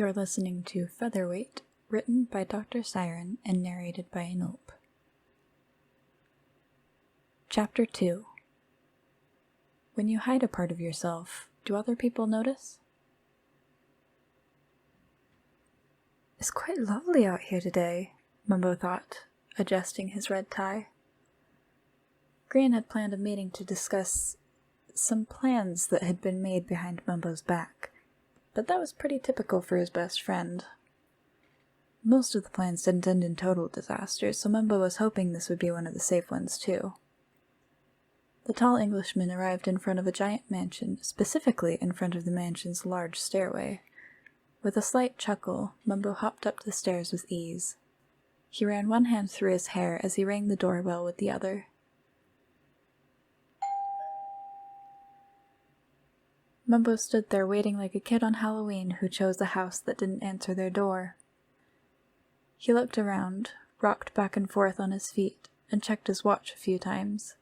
You're listening to Featherweight, written by DoctorSiren and narrated by Anoop. Chapter 2. When you hide a part of yourself, do other people notice? It's quite lovely out here today, Mumbo thought, adjusting his red tie. Green had planned a meeting to discuss some plans that had been made behind Mumbo's back, but that was pretty typical for his best friend. Most of the plans didn't end in total disaster, so Mumbo was hoping this would be one of the safe ones too. The tall Englishman arrived in front of a giant mansion, specifically in front of the mansion's large stairway. With a slight chuckle, Mumbo hopped up the stairs with ease. He ran one hand through his hair as he rang the doorbell with the other. Mumbo stood there waiting like a kid on Halloween who chose a house that didn't answer their door. He looked around, rocked back and forth on his feet, and checked his watch a few times.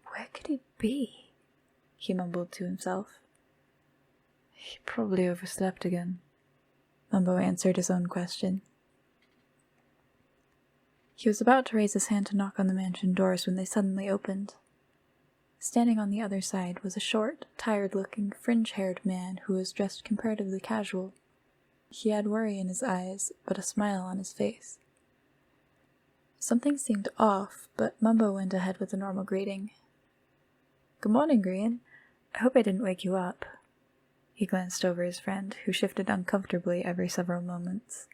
Where could he be? He mumbled to himself. He probably overslept again. Mumbo answered his own question. He was about to raise his hand to knock on the mansion doors when they suddenly opened. Standing on the other side was a short, tired-looking, fringe-haired man who was dressed comparatively casual. He had worry in his eyes, but a smile on his face. Something seemed off, but Mumbo went ahead with a normal greeting. "Good morning, Green. I hope I didn't wake you up." He glanced over his friend, who shifted uncomfortably every several moments.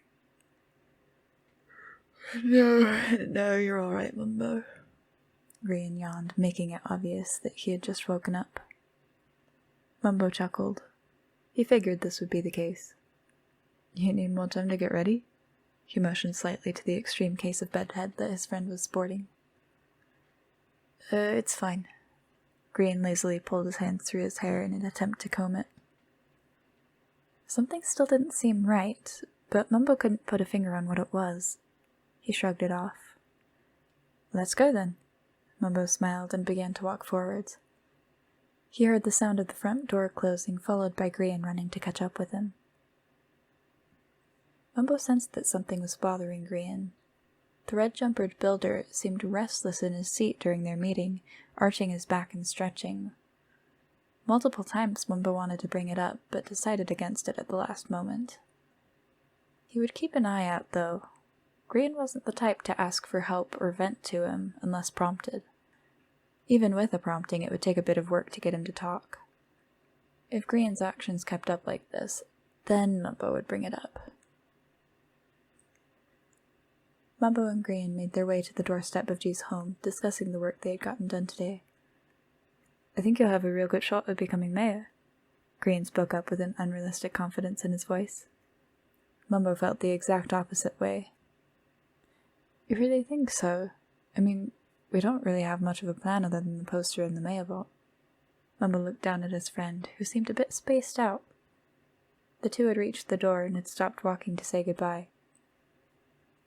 No, you're all right, Mumbo. Green yawned, making it obvious that he had just woken up. Mumbo chuckled. He figured this would be the case. You need more time to get ready? He motioned slightly to the extreme case of bedhead that his friend was sporting. It's fine. Green lazily pulled his hands through his hair in an attempt to comb it. Something still didn't seem right, but Mumbo couldn't put a finger on what it was. He shrugged it off. Let's go then. Mumbo smiled and began to walk forwards. He heard the sound of the front door closing, followed by Green running to catch up with him. Mumbo sensed that something was bothering Green. The red-jumpered builder seemed restless in his seat during their meeting, arching his back and stretching. Multiple times Mumbo wanted to bring it up, but decided against it at the last moment. He would keep an eye out, though. Green wasn't the type to ask for help or vent to him unless prompted. Even with a prompting, it would take a bit of work to get him to talk. If Green's actions kept up like this, then Mumbo would bring it up. Mumbo and Green made their way to the doorstep of G's home, discussing the work they had gotten done today. I think you'll have a real good shot of becoming mayor, Green spoke up with an unrealistic confidence in his voice. Mumbo felt the exact opposite way. You really think so? I mean, we don't really have much of a plan other than the poster in the mail vault. Mumbo looked down at his friend, who seemed a bit spaced out. The two had reached the door and had stopped walking to say goodbye.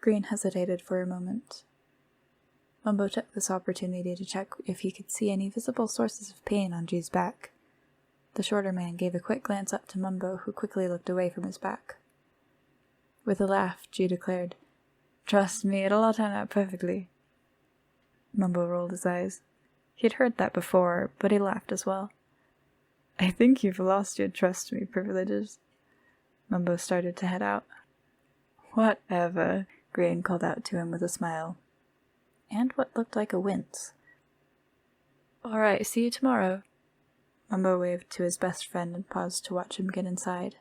Green hesitated for a moment. Mumbo took this opportunity to check if he could see any visible sources of pain on G's back. The shorter man gave a quick glance up to Mumbo, who quickly looked away from his back. With a laugh, G declared, Trust me, it'll all turn out perfectly. Mumbo rolled his eyes. He had heard that before, but he laughed as well. I think you've lost your trust me privileges. Mumbo started to head out. Whatever, Green called out to him with a smile. And what looked like a wince. All right, see you tomorrow. Mumbo waved to his best friend and paused to watch him get inside.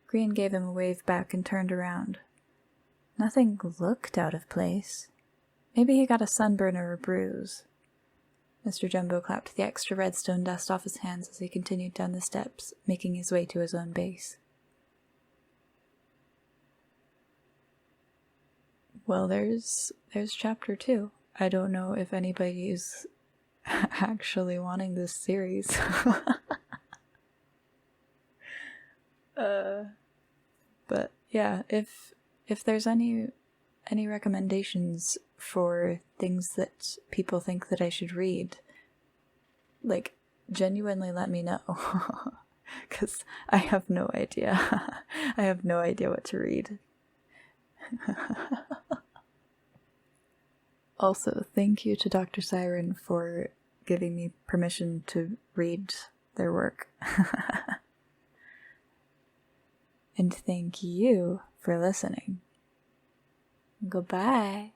Green gave him a wave back and turned around. Nothing looked out of place. Maybe he got a sunburn or a bruise. Mr. Jumbo clapped the extra redstone dust off his hands as he continued down the steps, making his way to his own base. Well, there's chapter 2. I don't know if anybody is actually wanting this series. But yeah, if there's any recommendations for things that people think that I should read, like, genuinely let me know. because I have no idea. I have no idea what to read. Also, thank you to DoctorSiren for giving me permission to read their work. And thank you for listening. Goodbye.